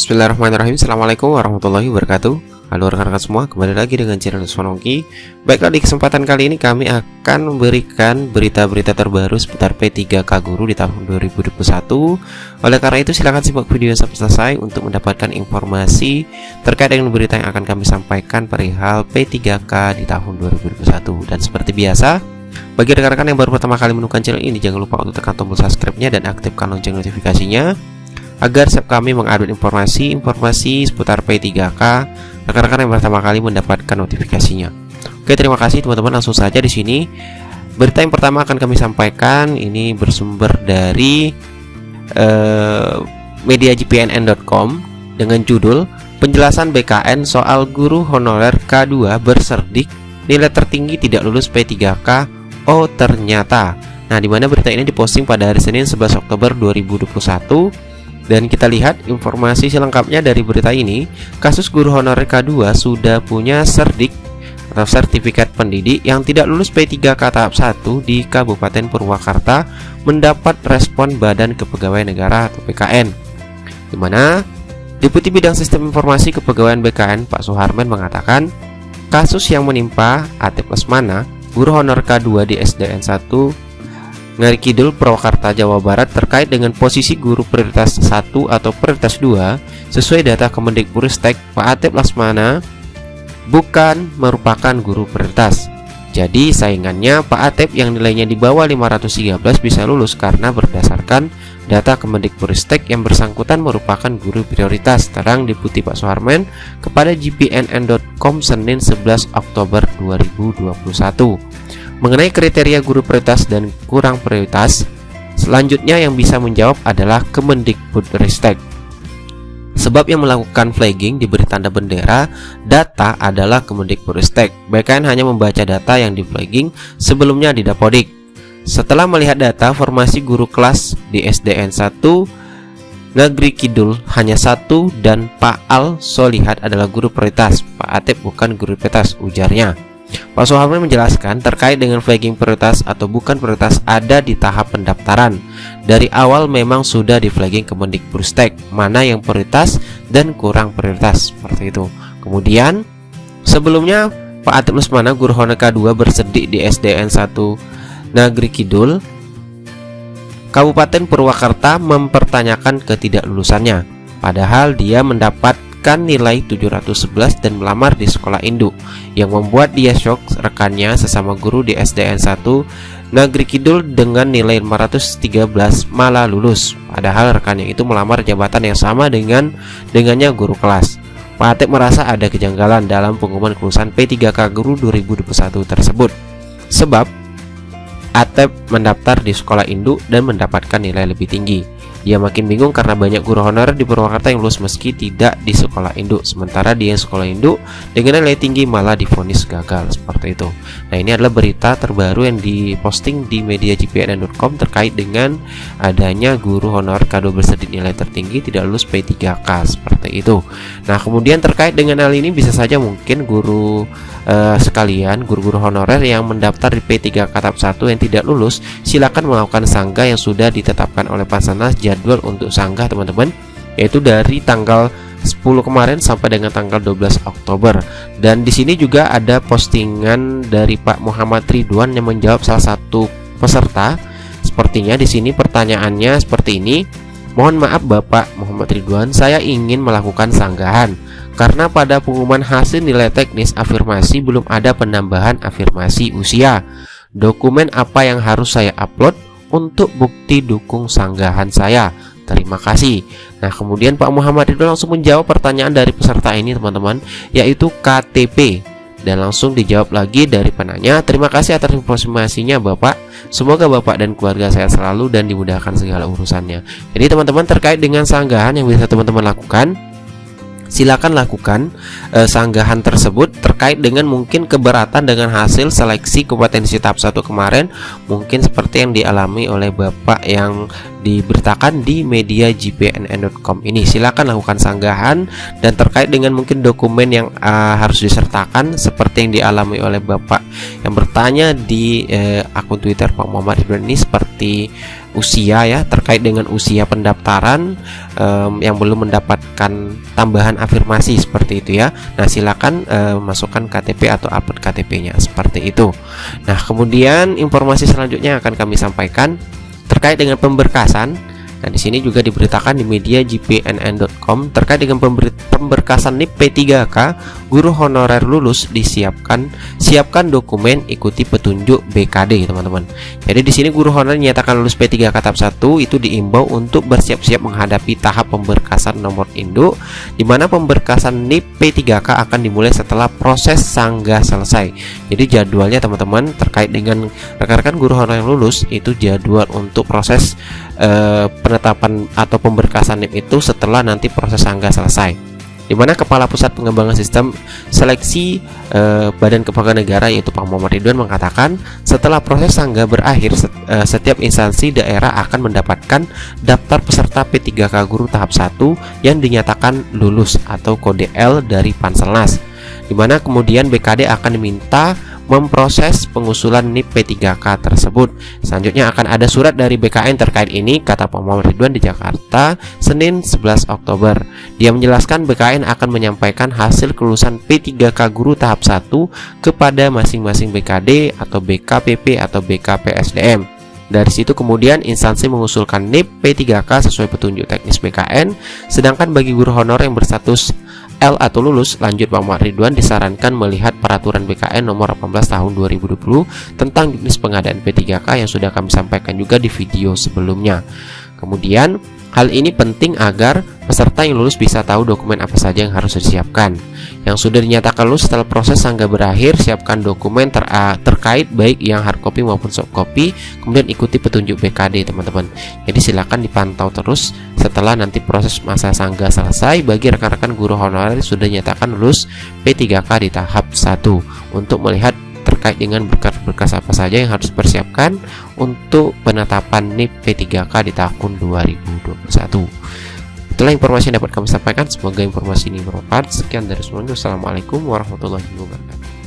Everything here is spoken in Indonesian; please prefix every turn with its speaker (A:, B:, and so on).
A: Bismillahirrahmanirrahim. Assalamualaikum warahmatullahi wabarakatuh. Halo rekan-rekan semua, kembali lagi dengan channel Sonongki. Baiklah, di kesempatan kali ini kami akan memberikan berita-berita terbaru seputar P3K Guru di tahun 2021. Oleh karena itu silakan simak video sampai selesai untuk mendapatkan informasi terkait dengan berita yang akan kami sampaikan perihal P3K di tahun 2021. Dan seperti biasa, bagi rekan-rekan yang baru pertama kali menemukan channel ini, jangan lupa untuk tekan tombol subscribe-nya dan aktifkan lonceng notifikasinya agar setiap kami mengupload informasi seputar P3K, rekan-rekan yang pertama kali mendapatkan notifikasinya. Oke, terima kasih teman-teman. Langsung saja di sini. Berita yang pertama akan kami sampaikan ini bersumber dari mediajpnn.com dengan judul penjelasan BKN soal guru honorer K2 berserdik nilai tertinggi tidak lulus P3K. Oh ternyata. Nah, di mana berita ini diposting pada hari Senin 11 Oktober 2021. Dan kita lihat informasi selengkapnya dari berita ini. Kasus guru honorer K2 sudah punya serdik atau sertifikat pendidik yang tidak lulus P3K tahap 1 di Kabupaten Purwakarta mendapat respon Badan Kepegawaian Negara atau BKN, di mana Deputi Bidang Sistem Informasi Kepegawaian BKN Pak Suharman mengatakan kasus yang menimpa Atep Lesmana, guru honor K2 di SDN 1 Ngari Kidul, Purwakarta, Jawa Barat terkait dengan posisi guru prioritas 1 atau prioritas 2 sesuai data Kemendikbudristek, Pak Atep Lesmana bukan merupakan guru prioritas. Jadi saingannya Pak Atep yang nilainya di bawah 513 bisa lulus karena berdasarkan data Kemendikbudristek yang bersangkutan merupakan guru prioritas, terang Deputi Pak Suharman kepada jpnn.com Senin 11 Oktober 2021. Mengenai kriteria guru prioritas dan kurang prioritas, selanjutnya yang bisa menjawab adalah Kemendikbudristek. Sebab yang melakukan flagging diberi tanda bendera data adalah Kemendikbudristek. BKN hanya membaca data yang di flagging sebelumnya di Dapodik. Setelah melihat data formasi guru kelas di SDN 1 Ngagri Kidul hanya 1 dan Pak Al Solihat adalah guru prioritas. Pak Atep bukan guru prioritas, ujarnya. Pak Suharman menjelaskan terkait dengan flagging prioritas atau bukan prioritas ada di tahap pendaftaran. Dari awal memang sudah di flagging Kemendikbudristek mana yang prioritas dan kurang prioritas, seperti itu. Kemudian sebelumnya Pak Atep Lesmana, guru honor K2 berserdik di SDN 1 Ngagri Kidul, Kabupaten Purwakarta mempertanyakan ketidaklulusannya. Padahal dia mendapat nilai 711 dan melamar di sekolah induk, yang membuat dia shock. Rekannya sesama guru di SDN 1 Ngagri Kidul dengan nilai 513 malah lulus, padahal rekannya itu melamar jabatan yang sama dengannya guru kelas. Pak Atep merasa ada kejanggalan dalam pengumuman kelulusan P3K Guru 2021 tersebut, sebab Atep mendaftar di sekolah induk dan mendapatkan nilai lebih tinggi. Dia makin bingung karena banyak guru honorer di Purwakarta yang lulus meski tidak di sekolah induk, sementara dia yang sekolah induk dengan nilai tinggi malah divonis gagal, seperti itu. Nah, ini adalah berita terbaru yang diposting di mediajpnn.com terkait dengan adanya guru honor K2 berserdik nilai tertinggi tidak lulus P3K, seperti itu. Nah, kemudian terkait dengan hal ini bisa saja mungkin guru sekalian, guru-guru honorer yang mendaftar di P3K tahap 1 yang tidak lulus, silakan melakukan sanggah yang sudah ditetapkan oleh Basarnas. Jadwal untuk sanggah teman-teman yaitu dari tanggal 10 kemarin sampai dengan tanggal 12 Oktober. Dan di sini juga ada postingan dari Pak Muhammad Ridwan yang menjawab salah satu peserta. Sepertinya di sini pertanyaannya seperti ini. Mohon maaf Bapak Muhammad Ridwan, saya ingin melakukan sanggahan karena pada pengumuman hasil nilai teknis afirmasi belum ada penambahan afirmasi usia. Dokumen apa yang harus saya upload untuk bukti dukung sanggahan saya? Terima kasih. Nah, kemudian Pak Muhammad Ridwan langsung menjawab pertanyaan dari peserta ini teman-teman, yaitu KTP. Dan langsung dijawab lagi dari penanya, terima kasih atas informasinya Bapak. Semoga Bapak dan keluarga sehat selalu dan dimudahkan segala urusannya. Jadi teman-teman, terkait dengan sanggahan yang bisa teman-teman lakukan, silakan lakukan sanggahan tersebut terkait dengan mungkin keberatan dengan hasil seleksi kompetensi tahap 1 kemarin, mungkin seperti yang dialami oleh Bapak yang diberitakan di mediajpnn.com ini. Silakan lakukan sanggahan, dan terkait dengan mungkin dokumen yang harus disertakan seperti yang dialami oleh Bapak yang bertanya di akun Twitter Pak Muhammad Ridwan ini, seperti usia ya, terkait dengan usia pendaftaran yang belum mendapatkan tambahan afirmasi seperti itu ya. Nah, silakan masukkan KTP atau upload KTP-nya seperti itu. Nah, kemudian informasi selanjutnya akan kami sampaikan terkait dengan pemberkasan. Nah, di sini juga diberitakan di media jpnn.com terkait dengan pemberkasan NIP P3K, guru honorer lulus siapkan dokumen, ikuti petunjuk BKD, teman-teman. Jadi di sini guru honorer dinyatakan lulus P3K tahap 1 itu diimbau untuk bersiap-siap menghadapi tahap pemberkasan nomor induk, di mana pemberkasan NIP P3K akan dimulai setelah proses sanggah selesai. Jadi jadwalnya teman-teman terkait dengan rekan-rekan guru honorer yang lulus itu jadwal untuk proses penetapan atau pemberkasan NIP itu setelah nanti proses sanggah selesai, di mana Kepala Pusat Pengembangan Sistem Seleksi Badan Kepegawaian Negara yaitu Pak Muhammad Ridwan mengatakan setelah proses sanggah berakhir setiap instansi daerah akan mendapatkan daftar peserta P3K guru tahap 1 yang dinyatakan lulus atau kode L dari Panselnas, di mana kemudian BKD akan diminta memproses pengusulan NIP P3K tersebut. Selanjutnya akan ada surat dari BKN terkait ini, kata Pak Muhammad Ridwan di Jakarta, Senin 11 Oktober. Dia menjelaskan BKN akan menyampaikan hasil kelulusan P3K guru tahap 1 kepada masing-masing BKD atau BKPP atau BKPSDM. Dari situ kemudian instansi mengusulkan NIP P3K sesuai petunjuk teknis BKN, sedangkan bagi guru honor yang berstatus L atau lulus, lanjut Pak Muhammad Ridwan disarankan melihat peraturan BKN nomor 18 tahun 2020 tentang jenis pengadaan P3K yang sudah kami sampaikan juga di video sebelumnya. Kemudian hal ini penting agar peserta yang lulus bisa tahu dokumen apa saja yang harus disiapkan. Yang sudah dinyatakan lulus setelah proses sanggah berakhir, siapkan dokumen terkait baik yang hard copy maupun soft copy, kemudian ikuti petunjuk BKD, teman-teman. Jadi silakan dipantau terus setelah nanti proses masa sanggah selesai bagi rekan-rekan guru honorer sudah dinyatakan lulus P3K di tahap 1 untuk melihat terkait dengan berkas-berkas apa saja yang harus dipersiapkan untuk penetapan NIP P3K di tahun 2021. Itulah informasi yang dapat kami sampaikan. Semoga informasi ini bermanfaat. Sekian dari semuanya. Wassalamualaikum warahmatullahi wabarakatuh.